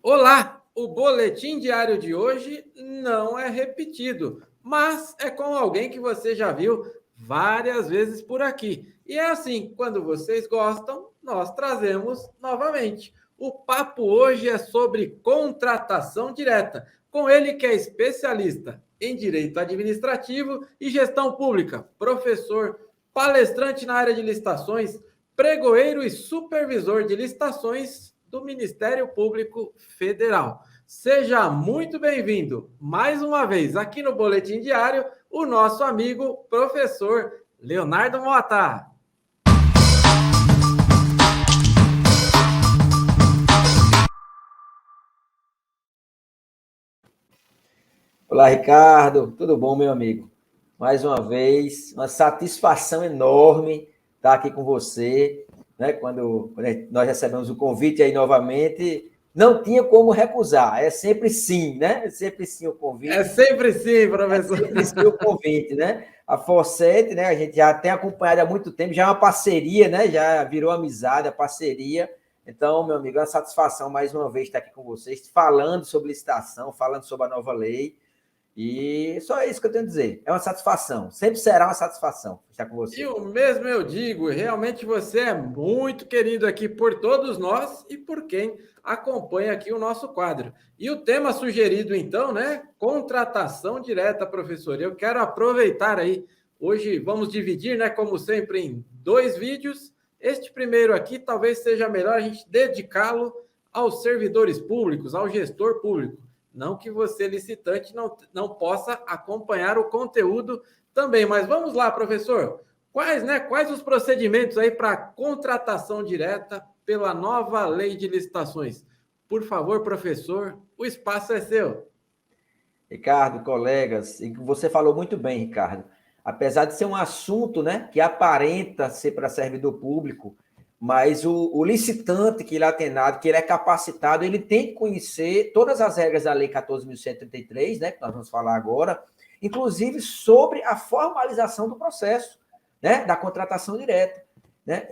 Olá! O boletim diário de hoje não é repetido, mas é com alguém que você já viu várias vezes por aqui. E é assim, quando vocês gostam, nós trazemos novamente. O papo hoje é sobre contratação direta, com ele que é especialista em direito administrativo e gestão pública, professor, palestrante na área de licitações, pregoeiro e supervisor de licitações do Ministério Público Federal. Seja muito bem-vindo mais uma vez aqui no Boletim Diário, o nosso amigo professor Leonardo Mota. Olá, Ricardo. Tudo bom, meu amigo? Mais uma vez, uma satisfação enorme estar aqui com você, né? Quando nós recebemos o convite aí novamente, não tinha como recusar. É sempre sim, né? É sempre sim o convite. É sempre sim, professor. É sempre sim o convite, né? A Forsete, né? A gente já tem acompanhado há muito tempo, já é uma parceria, né? Já virou amizade, a parceria. Então, meu amigo, é uma satisfação mais uma vez estar aqui com vocês, falando sobre licitação, falando sobre a nova lei. E só isso que eu tenho a dizer. É uma satisfação. Sempre será uma satisfação estar com você. E o mesmo eu digo, realmente você é muito querido aqui por todos nós e por quem acompanha aqui o nosso quadro. E o tema sugerido, então, né? Contratação direta, professor. Eu quero aproveitar aí. Hoje vamos dividir, né? Como sempre, em 2 vídeos. Este primeiro aqui talvez seja melhor a gente dedicá-lo aos servidores públicos, ao gestor público. Não que você, licitante, não possa acompanhar o conteúdo também. Mas vamos lá, professor. Quais os procedimentos aí para contratação direta pela nova lei de licitações? Por favor, professor, o espaço é seu. Ricardo, colegas, e você falou muito bem, Ricardo. Apesar de ser um assunto, né, que aparenta ser para servidor público, mas o licitante que ele é atenado, que ele é capacitado, ele tem que conhecer todas as regras da Lei 14.133, né, que nós vamos falar agora, inclusive sobre a formalização do processo, né, da contratação direta. Né?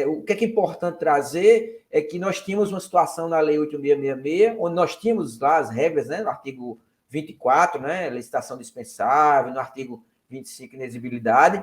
O que é importante trazer é que nós tínhamos uma situação na Lei 8.666, onde nós tínhamos lá as regras, né, no artigo 24, né, licitação dispensável, no artigo 25, inexigibilidade,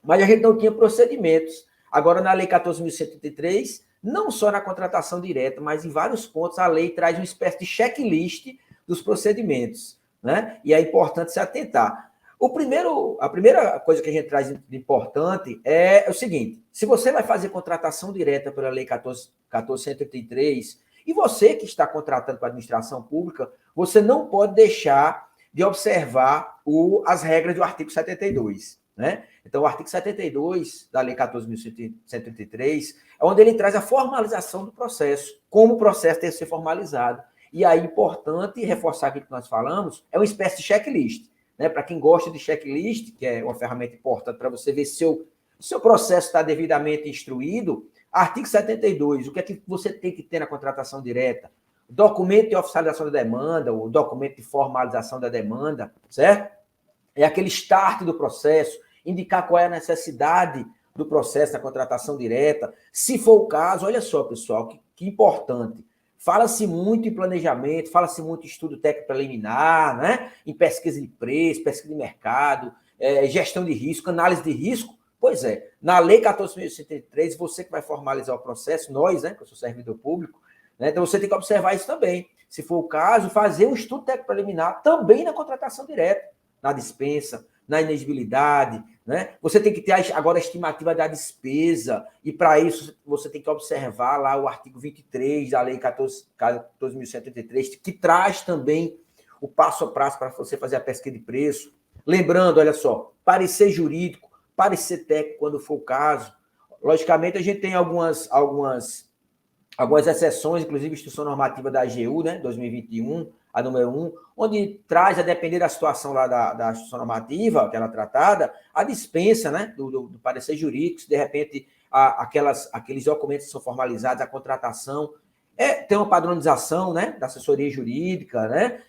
mas a gente não tinha procedimentos. Agora, na Lei 14.133, não só na contratação direta, mas em vários pontos, a lei traz uma espécie de checklist dos procedimentos, né? E é importante se atentar. A primeira coisa que a gente traz de importante é o seguinte: se você vai fazer contratação direta pela Lei 14.133, e você que está contratando para a administração pública, você não pode deixar de observar as regras do artigo 72. Né? Então, o artigo 72 da Lei 14.133 é onde ele traz a formalização do processo, como o processo tem que ser formalizado. E aí, importante reforçar aquilo que nós falamos, é uma espécie de checklist. Né? Para quem gosta de checklist, que é uma ferramenta importante para você ver se o seu processo está devidamente instruído, artigo 72, o que é que você tem que ter na contratação direta? Documento de oficialização da demanda, o documento de formalização da demanda, certo? É aquele start do processo, indicar qual é a necessidade do processo da contratação direta. Se for o caso, olha só, pessoal, que importante. Fala-se muito em planejamento, fala-se muito em estudo técnico preliminar, né? Em pesquisa de preço, pesquisa de mercado, gestão de risco, análise de risco. Pois é, na Lei 14.133, você que vai formalizar o processo, nós, né, que eu sou servidor público, né, então você tem que observar isso também. Se for o caso, fazer um estudo técnico preliminar também na contratação direta, na dispensa, na inexigibilidade, né? Você tem que ter agora a estimativa da despesa, e para isso você tem que observar lá o artigo 23 da Lei 14.133, que traz também o passo a passo para você fazer a pesquisa de preço. Lembrando, olha só, parecer jurídico, parecer técnico quando for o caso. Logicamente, a gente tem algumas exceções, inclusive a Instrução Normativa da AGU, né, 2021, a número 1, onde traz, a depender da situação lá da Instrução Normativa, que ela é tratada, a dispensa, né, do parecer jurídico, se de repente aqueles documentos são formalizados, a contratação, tem uma padronização, né, da assessoria jurídica, né,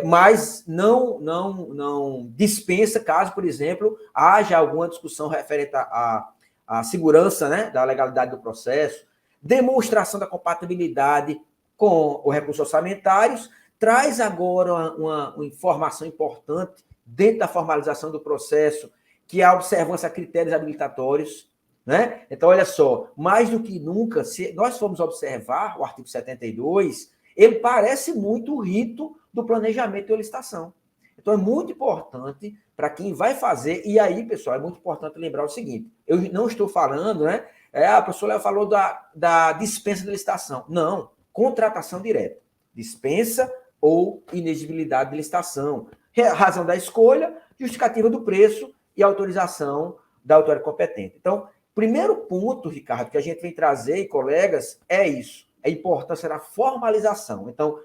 mas não dispensa caso, por exemplo, haja alguma discussão referente à segurança, né, da legalidade do processo, demonstração da compatibilidade com os recursos orçamentários, traz agora uma informação importante dentro da formalização do processo, que é a observância a critérios habilitatórios, né? Então, olha só, mais do que nunca, se nós formos observar o artigo 72, ele parece muito o rito do planejamento de licitação. Então, é muito importante para quem vai fazer, e aí, pessoal, é muito importante lembrar o seguinte, eu não estou falando, né? A professora falou da dispensa de licitação. Não, contratação direta. Dispensa ou inexigibilidade de licitação. Razão da escolha, justificativa do preço e autorização da autoridade competente. Então, primeiro ponto, Ricardo, que a gente vem trazer, colegas, é isso, a importância da formalização. Então,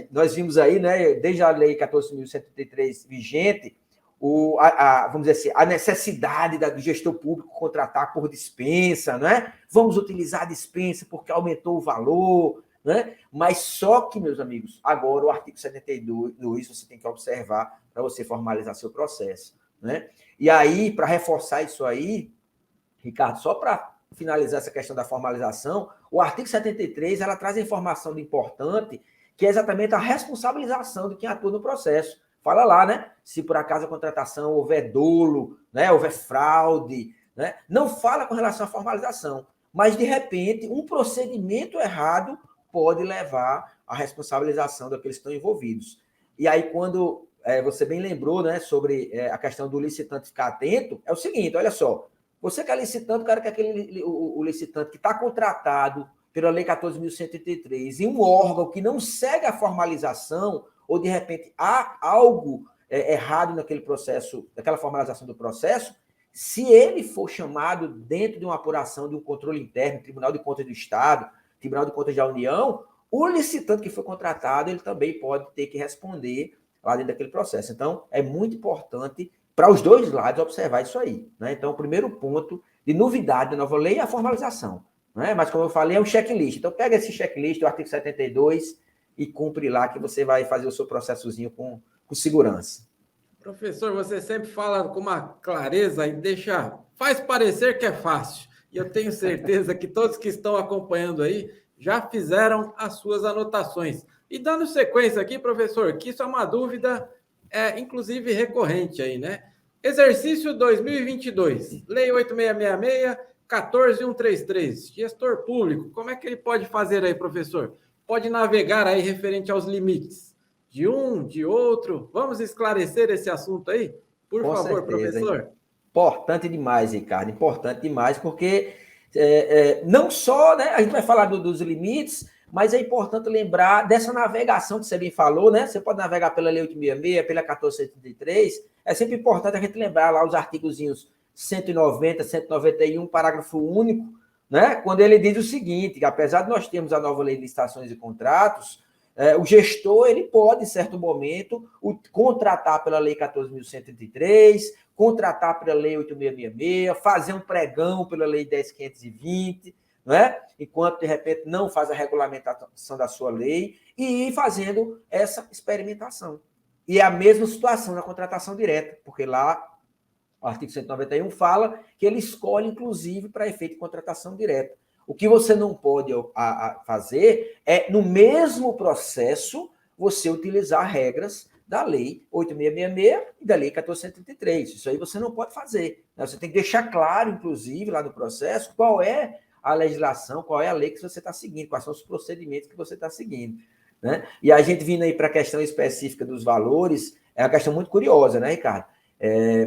nós vimos aí, né, desde a Lei 14.133 vigente, vamos dizer assim, a necessidade do gestor público contratar por dispensa, né? Vamos utilizar a dispensa porque aumentou o valor, né? Mas só que, meus amigos, agora o artigo 72, você tem que observar para você formalizar seu processo, né? E aí, para reforçar isso aí, Ricardo, só para finalizar essa questão da formalização, o artigo 73, ela traz a informação importante, que é exatamente a responsabilização de quem atua no processo. Fala lá, né? Se por acaso a contratação houver dolo, né? Houver fraude, né? Não fala com relação à formalização, mas, de repente, um procedimento errado pode levar à responsabilização daqueles que estão envolvidos. E aí, quando você bem lembrou, né, sobre a questão do licitante ficar atento, é o seguinte, olha só, você que é licitante, o cara que é o licitante que está contratado pela Lei 14.183 em um órgão que não segue a formalização, ou de repente há algo errado naquele processo, naquela formalização do processo, se ele for chamado dentro de uma apuração de um controle interno, Tribunal de Contas do Estado, Tribunal de Contas da União, o licitante que foi contratado, ele também pode ter que responder lá dentro daquele processo. Então, é muito importante para os dois lados observar isso aí, né? Então, o primeiro ponto de novidade da nova lei é a formalização, né? Mas, como eu falei, é um checklist. Então, pega esse checklist do artigo 72 e cumpre lá que você vai fazer o seu processozinho com segurança. Professor, você sempre fala com uma clareza e faz parecer que é fácil. E eu tenho certeza que todos que estão acompanhando aí já fizeram as suas anotações. E dando sequência aqui, professor, que isso é uma dúvida, inclusive recorrente aí, né? Exercício 2022, Lei 8666, 14133, gestor público, como é que ele pode fazer aí, professor? Pode navegar aí referente aos limites de um, de outro? Vamos esclarecer esse assunto aí? Por favor, certeza, professor. Hein? Importante demais, Ricardo, importante demais, porque não só, né, a gente vai falar dos limites, mas é importante lembrar dessa navegação que você bem falou, né? Você pode navegar pela Lei 866, pela 1473, é sempre importante a gente lembrar lá os artigozinhos 190, 191, parágrafo único, né? Quando ele diz o seguinte, que apesar de nós termos a nova Lei de Licitações e Contratos, o gestor ele pode, em certo momento, contratar pela Lei 14.133, contratar pela Lei 8666, fazer um pregão pela Lei 10.520, não é? Enquanto, de repente, não faz a regulamentação da sua lei, e ir fazendo essa experimentação. E é a mesma situação na contratação direta, porque lá o artigo 191 fala que ele escolhe, inclusive, para efeito de contratação direta. O que você não pode fazer é, no mesmo processo, você utilizar regras da Lei 8666 e da Lei 1433. Isso aí você não pode fazer. Você tem que deixar claro, inclusive, lá no processo, qual é a legislação, qual é a lei que você está seguindo, quais são os procedimentos que você está seguindo, né? E a gente vindo aí para a questão específica dos valores, é uma questão muito curiosa, né, Ricardo?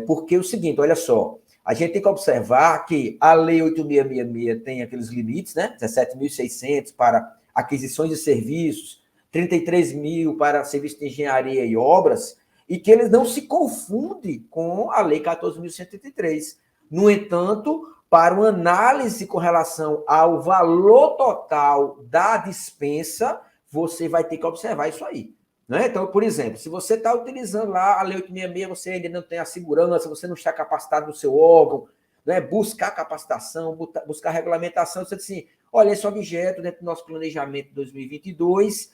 Porque é o seguinte, olha só, a gente tem que observar que a Lei 8666 tem aqueles limites, né? 17.600 para aquisições de serviços, 33 mil para serviços de engenharia e obras, e que eles não se confundem com a Lei 14.133. No entanto, para uma análise com relação ao valor total da dispensa, você vai ter que observar isso aí, né? Então, por exemplo, se você está utilizando lá a Lei 866, você ainda não tem a segurança, você não está capacitado no seu órgão, né? Buscar capacitação, buscar regulamentação, você diz assim, olha, esse objeto dentro do nosso planejamento de 2022,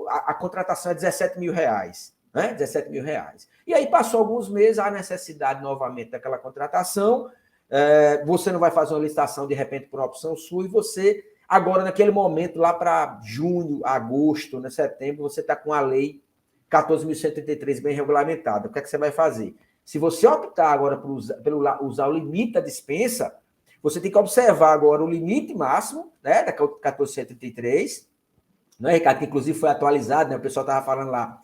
a contratação é R$17 mil, né? R$17 mil. E aí passou alguns meses, há necessidade novamente daquela contratação, você não vai fazer uma licitação de repente por uma opção sua e você Agora, naquele momento, lá para junho, agosto, né, setembro, você está com a lei 14.133 bem regulamentada. O que é que você vai fazer? Se você optar agora por usar o limite da dispensa, você tem que observar agora o limite máximo, né, da 14.133, né, Ricardo, que inclusive foi atualizado, né, o pessoal estava falando lá,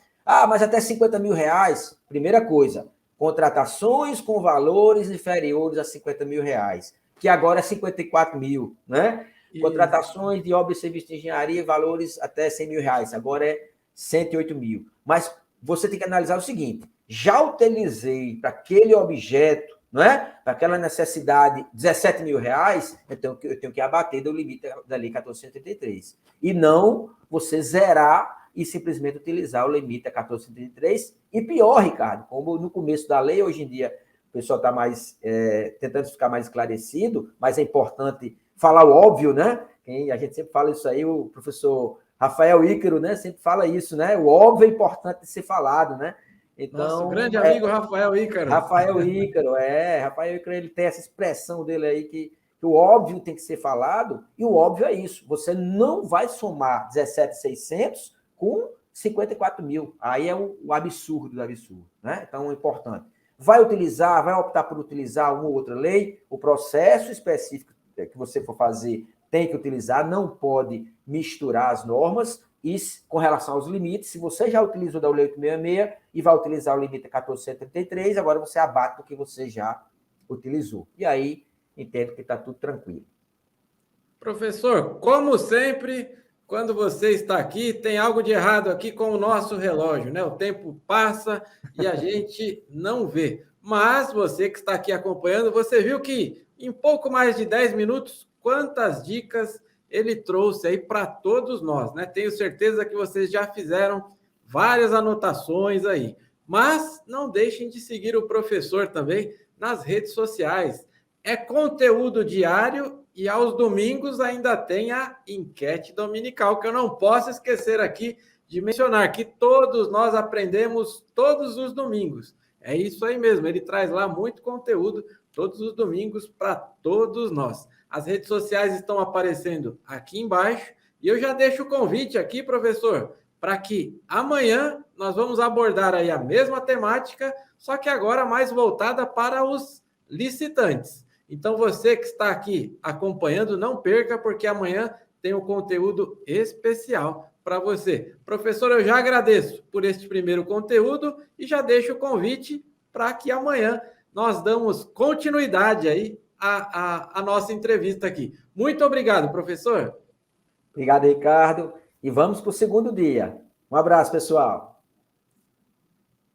mas até 50 mil reais, primeira coisa, contratações com valores inferiores a 50 mil reais, que agora é 54 mil, né? Contratações de obras e serviços de engenharia, valores até 100 mil reais, agora é 108 mil. Mas você tem que analisar o seguinte, já utilizei para aquele objeto, não é? Para aquela necessidade, 17 mil reais, então eu tenho que abater do limite da lei 1483. E não você zerar e simplesmente utilizar o limite da 1483. E pior, Ricardo, como no começo da lei, hoje em dia o pessoal está mais tentando ficar mais esclarecido, mas é importante falar o óbvio, né? A gente sempre fala isso aí, o professor Rafael Ícaro, né? Sempre fala isso, né? O óbvio é importante de ser falado, né? Então, nosso grande amigo Rafael Ícaro. Rafael Ícaro, ele tem essa expressão dele aí que o óbvio tem que ser falado, e o óbvio é isso, você não vai somar 17.600 com 54 mil, aí é o absurdo do absurdo, né? Então, é importante. Vai optar por utilizar uma ou outra lei, o processo específico que você for fazer tem que utilizar, não pode misturar as normas, e com relação aos limites, se você já utilizou da Lei 866 e vai utilizar o limite 1433, agora você abate o que você já utilizou. E aí, entendo que está tudo tranquilo. Professor, como sempre, quando você está aqui, tem algo de errado aqui com o nosso relógio, né? O tempo passa e a gente não vê. Mas você que está aqui acompanhando, você viu que em pouco mais de 10 minutos, quantas dicas ele trouxe aí para todos nós, né? Tenho certeza que vocês já fizeram várias anotações aí. Mas não deixem de seguir o professor também nas redes sociais. É conteúdo diário e aos domingos ainda tem a enquete dominical, que eu não posso esquecer aqui de mencionar, que todos nós aprendemos todos os domingos. É isso aí mesmo, ele traz lá muito conteúdo todos os domingos para todos nós. As redes sociais estão aparecendo aqui embaixo e eu já deixo o convite aqui, professor, para que amanhã nós vamos abordar aí a mesma temática, só que agora mais voltada para os licitantes. Então, você que está aqui acompanhando, não perca, porque amanhã tem um conteúdo especial para você. Professor, eu já agradeço por este primeiro conteúdo e já deixo o convite para que amanhã nós damos continuidade aí à nossa entrevista aqui. Muito obrigado, professor. Obrigado, Ricardo. E vamos para o segundo dia. Um abraço, pessoal.